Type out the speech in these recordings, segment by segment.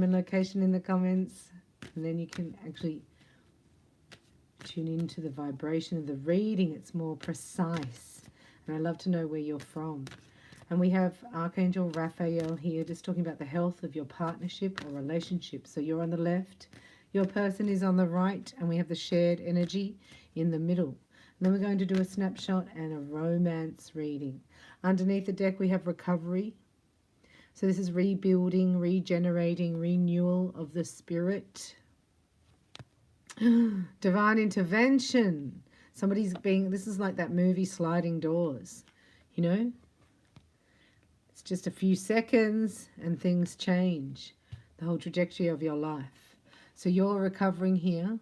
and location in the comments, and then you can actually tune into the vibration of the reading. It's more precise, and I love to know where you're from. And we have Archangel Raphael here just talking about the health of your partnership or relationship. So you're on the left, your person is on the right, and we have the shared energy in the middle. And then we're going to do a snapshot and a romance reading. Underneath the deck we have recovery. So this is rebuilding, regenerating, renewal of the spirit. Divine intervention. Somebody's being, this is like that movie Sliding Doors, you know? It's just a few seconds and things change. The whole trajectory of your life. So you're recovering here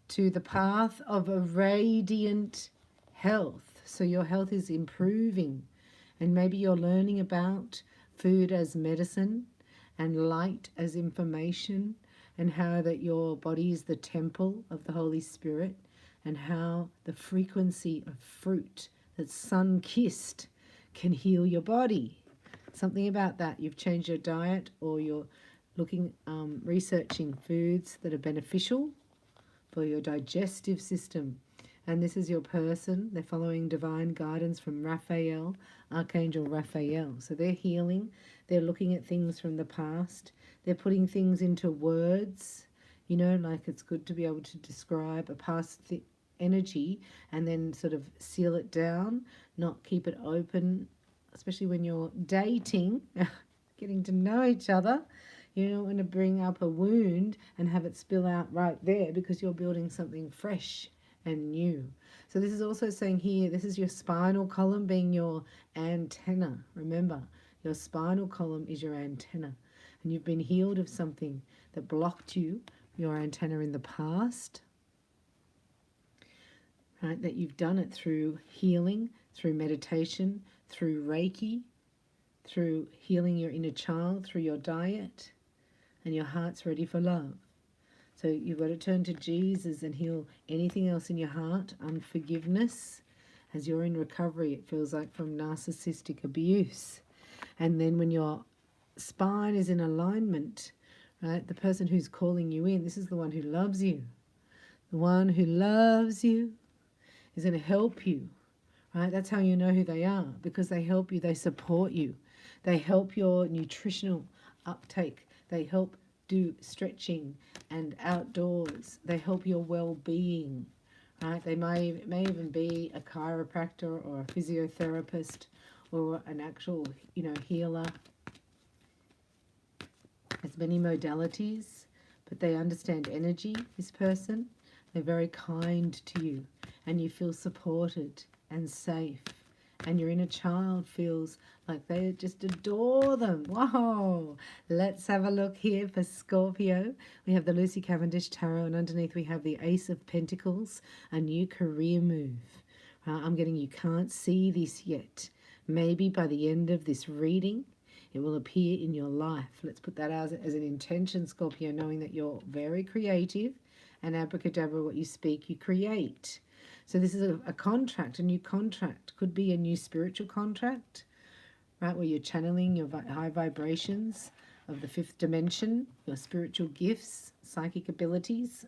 to the path of a radiant health. So your health is improving, and maybe you're learning about food as medicine and light as information, and how that your body is the temple of the Holy Spirit, and how the frequency of fruit that's sun-kissed can heal your body. Something about that. You've changed your diet, or you're looking, researching foods that are beneficial for your digestive system. And this is your person. They're following divine guidance from Raphael, Archangel Raphael. So they're healing. They're looking at things from the past. They're putting things into words. You know, like it's good to be able to describe a past energy and then sort of seal it down, not keep it open, especially when you're dating, getting to know each other. You don't want to bring up a wound and have it spill out right there, because you're building something fresh and new. So this is also saying here, this is your spinal column being your antenna. Remember, your spinal column is your antenna, and you've been healed of something that blocked you, your antenna in the past, right? That you've done it through healing, through meditation, through Reiki, through healing your inner child, through your diet, and your heart's ready for love. So you've got to turn to Jesus and heal anything else in your heart. Unforgiveness, as you're in recovery, it feels like, from narcissistic abuse. And then when your spine is in alignment, right, the person who's calling you in, this is the one who loves you. The one who loves you is going to help you, right? That's how you know who they are, because they help you, they support you. They help your nutritional uptake. They help do stretching and outdoors. They help your well-being, right? They may even be a chiropractor or a physiotherapist or an actual, healer. There's many modalities, but they understand energy, this person. They're very kind to you, and you feel supported and safe. And your inner child feels like they just adore them. Wow! Let's have a look here for Scorpio. We have the Lucy Cavendish Tarot, and underneath we have the Ace of Pentacles, a new career move. I'm getting, you can't see this yet. Maybe by the end of this reading, it will appear in your life. Let's put that as an intention, Scorpio, knowing that you're very creative, and abracadabra, what you speak, you create. So this is a contract, a new contract. Could be a new spiritual contract, right, where you're channeling your high vibrations of the fifth dimension, your spiritual gifts, psychic abilities.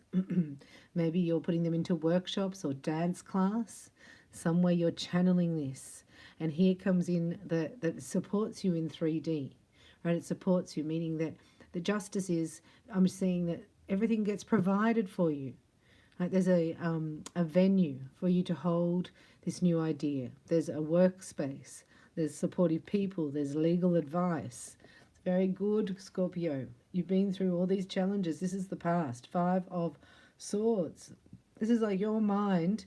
Maybe you're putting them into workshops or dance class. Somewhere you're channeling this. And here comes in that supports you in 3D, right? It supports you, meaning that the justice is, I'm seeing that everything gets provided for you. Like there's a venue for you to hold this new idea. There's a workspace. There's supportive people. There's legal advice. It's very good, Scorpio. You've been through all these challenges. This is the past. 5 of Swords. This is like your mind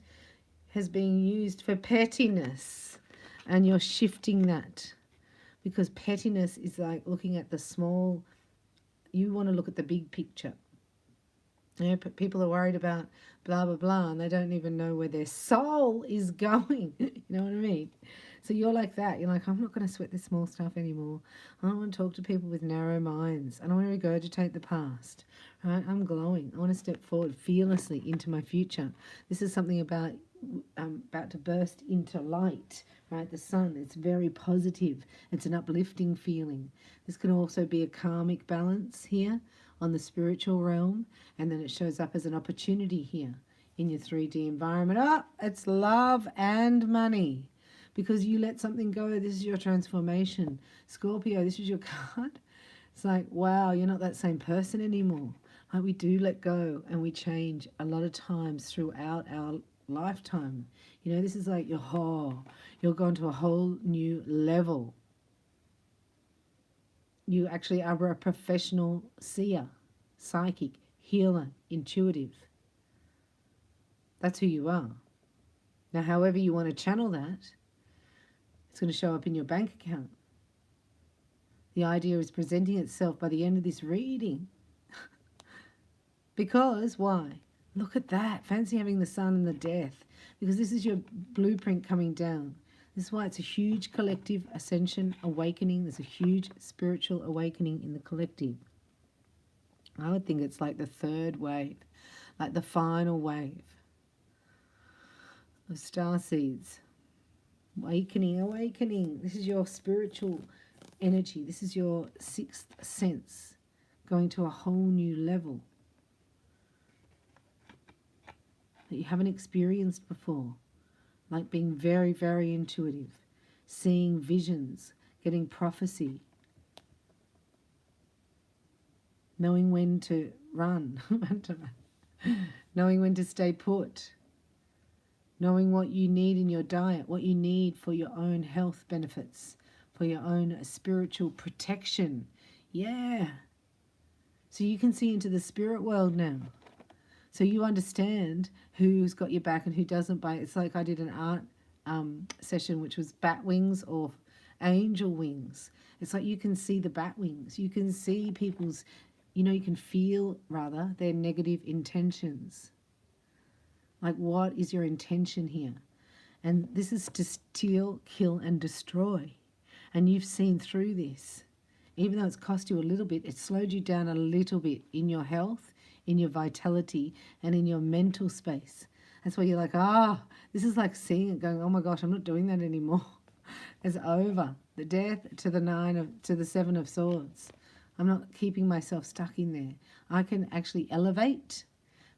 has been used for pettiness, and you're shifting that, because pettiness is like looking at the small. You want to look at the big picture. You know, people are worried about blah, blah, blah, and they don't even know where their soul is going. You know what I mean? So you're like that. You're like, I'm not going to sweat this small stuff anymore. I don't want to talk to people with narrow minds. I don't want to regurgitate the past. Right? I'm glowing. I want to step forward fearlessly into my future. This is something about to burst into light. right? The sun, it's very positive. It's an uplifting feeling. This can also be a karmic balance here on the spiritual realm, and then it shows up as an opportunity here in your 3D environment. Oh, it's love and money. Because you let something go, this is your transformation. Scorpio, this is your card. It's like, wow, you're not that same person anymore. Like, we do let go and we change a lot of times throughout our lifetime. You know, this is like you're going to a whole new level. You actually are a professional seer, psychic, healer, intuitive. That's who you are. Now, however you want to channel that, it's going to show up in your bank account. The idea is presenting itself by the end of this reading. Because, why? Look at that. Fancy having the sun and the death. Because this is your blueprint coming down. This is why it's a huge collective ascension, awakening. There's a huge spiritual awakening in the collective. I would think it's like the third wave, like the final wave of star seeds. Awakening. This is your spiritual energy. This is your sixth sense going to a whole new level that you haven't experienced before. Like being very, very intuitive, seeing visions, getting prophecy, knowing when to run, knowing when to stay put, knowing what you need in your diet, what you need for your own health benefits, for your own spiritual protection. Yeah. So you can see into the spirit world now. So you understand who's got your back and who doesn't. It's like I did an art session which was bat wings or angel wings. It's like you can see the bat wings. You can see people's, you know, you can feel rather their negative intentions. Like, what is your intention here? And this is to steal, kill, and destroy. And you've seen through this. Even though it's cost you a little bit, it slowed you down a little bit in your health, in your vitality, and in your mental space. That's why you're like, this is like seeing it going, oh my gosh, I'm not doing that anymore. It's over. The death to the Seven of Swords. I'm not keeping myself stuck in there. I can actually elevate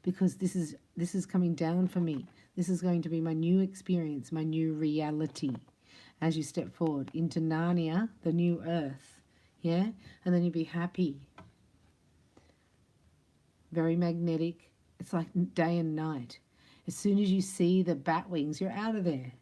because this is coming down for me. This is going to be my new experience, my new reality as you step forward into Narnia, the new earth. Yeah? And then you'll be happy. Very magnetic. It's like day and night. As soon as you see the bat wings, you're out of there.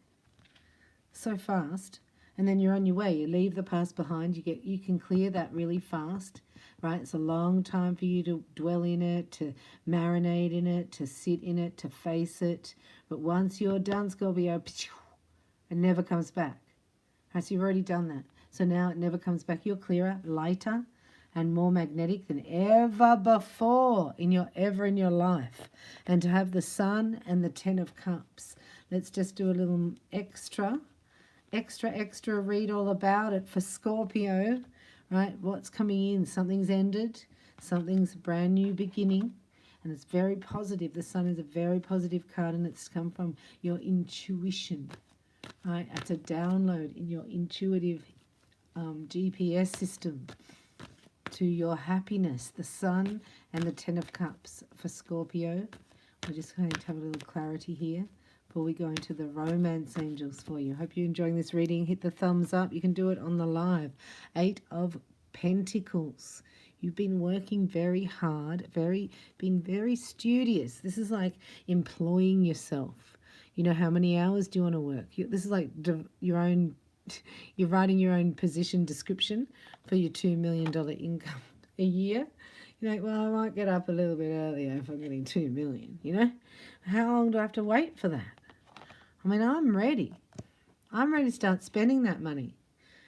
So fast. And then you're on your way. You leave the past behind. You can clear that really fast, right? It's a long time for you to dwell in it, to marinate in it, to sit in it, to face it. But once you're done, Scorpio, it never comes back. Right, so you've already done that. So now it never comes back. You're clearer, lighter, and more magnetic than ever before in your life. And to have the Sun and the Ten of Cups. Let's just do a little extra read all about it for Scorpio, right? What's coming in? Something's ended. Something's brand new beginning. And it's very positive. The Sun is a very positive card, and it's come from your intuition, right? It's a download in your intuitive GPS system to your happiness. The Sun and the Ten of Cups for Scorpio. We're just going to have a little clarity here before we go into the romance angels for you. Hope you're enjoying this reading. Hit the thumbs up. You can do it on the live. 8 of Pentacles. You've been working very hard, been very studious. This is like employing yourself. You know, how many hours do you want to work? This is like your own, you're writing your own position description for your $2 million income a year. You're like, well, I might get up a little bit earlier if I'm getting 2 million, you know? How long do I have to wait for that? I mean, I'm ready. I'm ready to start spending that money.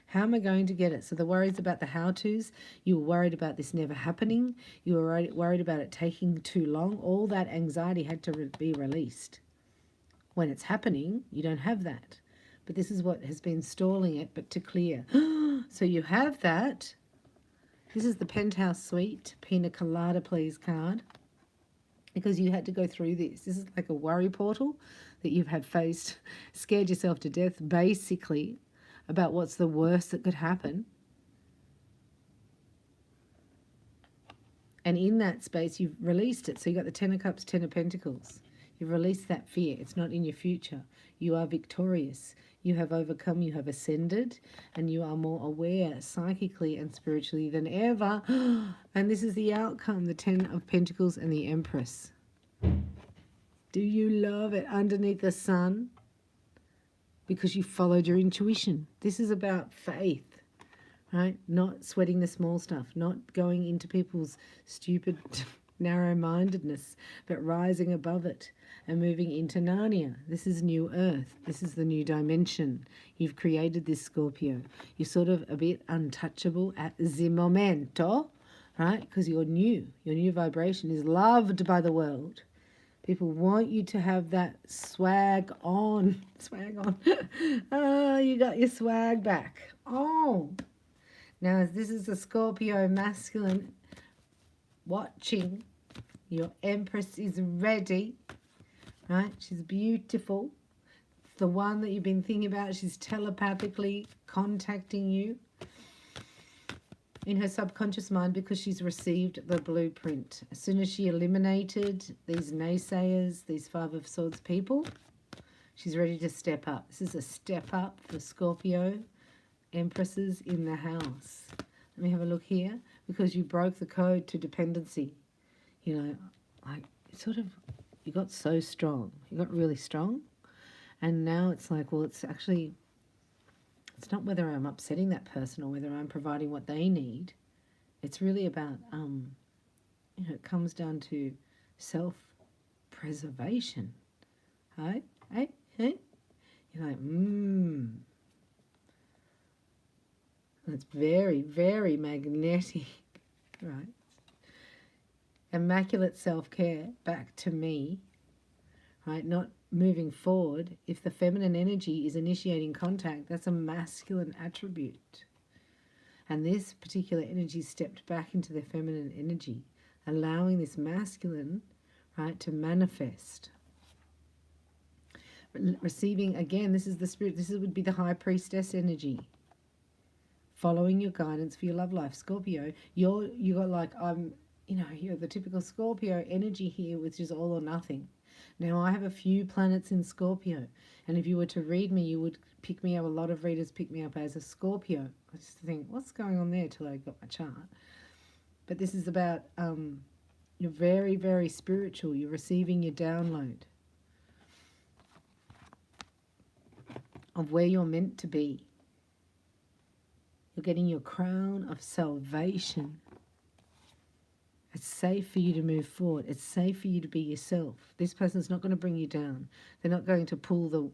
How am I going to get it? So the worries about the how-tos, you were worried about this never happening. You were worried about it taking too long. All that anxiety had to be released. When it's happening, you don't have that. But this is what has been stalling it, but to clear. So you have that. This is the Penthouse Suite, Pina Colada Please card. because you had to go through this. This is like a worry portal that you've had faced, scared yourself to death, basically, about what's the worst that could happen. And in that space, you've released it. So you got the Ten of Cups, Ten of Pentacles. You've released that fear. It's not in your future. You are victorious. You have overcome. You have ascended. And you are more aware psychically and spiritually than ever. And this is the outcome, the Ten of Pentacles and the Empress. Do you love it? Underneath the sun? Because you followed your intuition. This is about faith. Right? Not sweating the small stuff, not going into people's stupid narrow-mindedness, but rising above it and moving into Narnia. This is new earth. This is the new dimension. You've created this, Scorpio. You're sort of a bit untouchable at the momento, right? Because you're new. Your new vibration is loved by the world. People want you to have that swag on. Swag on. Oh, you got your swag back. Oh. Now, as this is a Scorpio masculine watching, your Empress is ready, right? She's beautiful. It's the one that you've been thinking about. She's telepathically contacting you in her subconscious mind because she's received the blueprint. As soon as she eliminated these naysayers, these Five of Swords people, she's ready to step up. This is a step up for Scorpio Empresses in the house. Let me have a look here. Because you broke the code to dependency. You know, like sort of, you got so strong. You got really strong. And now it's like, well, it's actually, it's not whether I'm upsetting that person or whether I'm providing what they need. It's really about, you know, it comes down to self-preservation. Hey? You're like, It's very, very magnetic, right? Immaculate self-care, back to me, right? Not moving forward. If the feminine energy is initiating contact, that's a masculine attribute. And this particular energy stepped back into the feminine energy, allowing this masculine, right, to manifest. Receiving, again, this is the spirit, would be the high priestess energy. Following your guidance for your love life. Scorpio, you got like, you're the typical Scorpio energy here, which is all or nothing. Now, I have a few planets in Scorpio, and if you were to read me, you would pick me up, a lot of readers pick me up as a Scorpio. I just think, what's going on there till I got my chart? But this is about, you're very, very spiritual. You're receiving your download of where you're meant to be. You're getting your crown of salvation. It's safe for you to move forward. It's safe for you to be yourself. This person's not going to bring you down. They're not going to pull the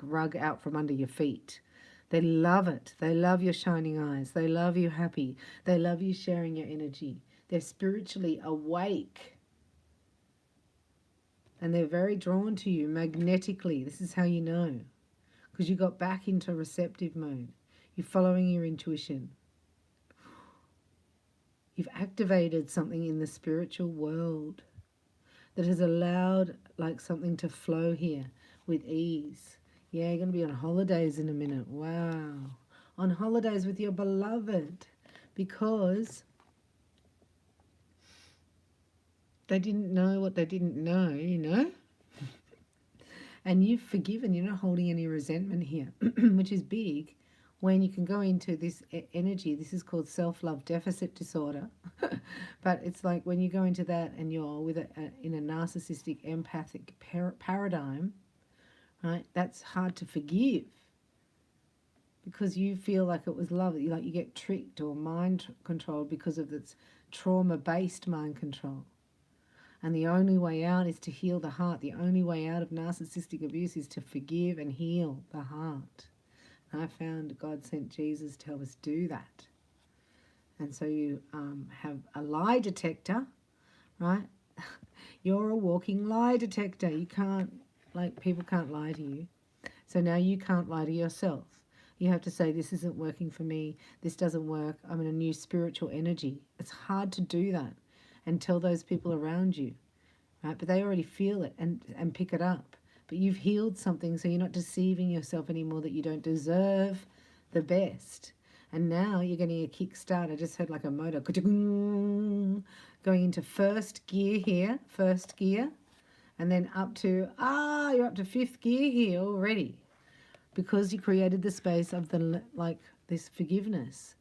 rug out from under your feet. They love it. They love your shining eyes. They love you happy. They love you sharing your energy. They're spiritually awake. And they're very drawn to you magnetically. This is how you know. Because you got back into receptive mode. You're following your intuition. You've activated something in the spiritual world that has allowed something to flow here with ease. Yeah, you're going to be on holidays in a minute. Wow. On holidays with your beloved, because they didn't know what they didn't know, you know? And you've forgiven. You're not holding any resentment here, which is big. When you can go into this energy, this is called self-love deficit disorder. But it's like when you go into that and you're with in a narcissistic empathic paradigm, right? That's hard to forgive because you feel like it was love. Like you get tricked or mind controlled because of this trauma-based mind control. And the only way out is to heal the heart. The only way out of narcissistic abuse is to forgive and heal the heart. I found God sent Jesus to help us do that. And so you have a lie detector, right? You're a walking lie detector. You can't, people can't lie to you. So now you can't lie to yourself. You have to say, this isn't working for me. This doesn't work. I'm in a new spiritual energy. It's hard to do that and tell those people around you, right? But they already feel it and pick it up. But you've healed something, so you're not deceiving yourself anymore that you don't deserve the best. And now you're getting a kickstart. I just heard like a motor going into first gear here, first gear, and then up to, you're up to fifth gear here already, because you created the space of the, like, this forgiveness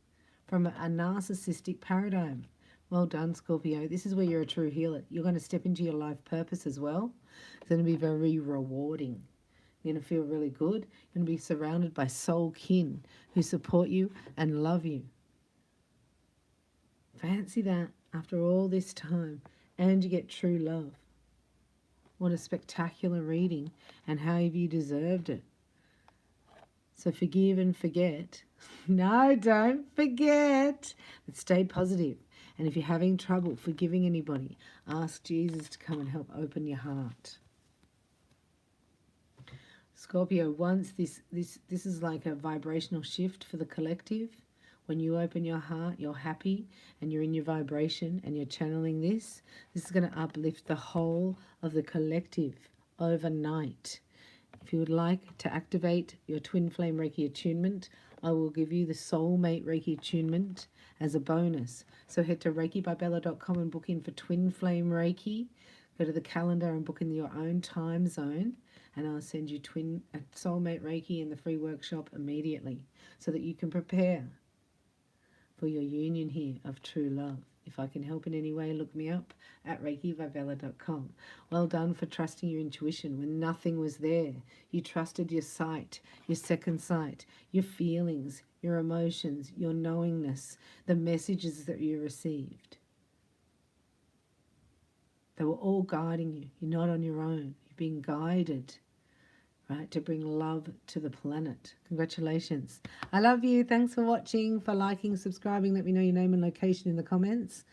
from a narcissistic paradigm. Well done, Scorpio. This is where you're a true healer. You're going to step into your life purpose as well. It's going to be very rewarding. You're going to feel really good. You're going to be surrounded by soul kin who support you and love you. Fancy that after all this time. And you get true love. What a spectacular reading, and how have you deserved it? So forgive and forget. No, don't forget. But stay positive. And if you're having trouble forgiving anybody, ask Jesus to come and help open your heart. Scorpio, once this is like a vibrational shift for the collective. When you open your heart, you're happy and you're in your vibration and you're channeling this. This is going to uplift the whole of the collective overnight. If you would like to activate your twin flame Reiki attunement, I will give you the soulmate Reiki attunement as a bonus. So head to reikibybella.com and book in for twin flame Reiki. Go to the calendar and book in your own time zone, and I'll send you soulmate Reiki in the free workshop immediately so that you can prepare for your union here of true love. If I can help in any way, look me up at reikibybella.com. Well done for trusting your intuition when nothing was there. You trusted your sight, your second sight, your feelings, your emotions, your knowingness, the messages that you received. They were all guiding you. You're not on your own. You're being guided, right, to bring love to the planet. Congratulations. I love you. Thanks for watching, for liking, subscribing. Let me know your name and location in the comments.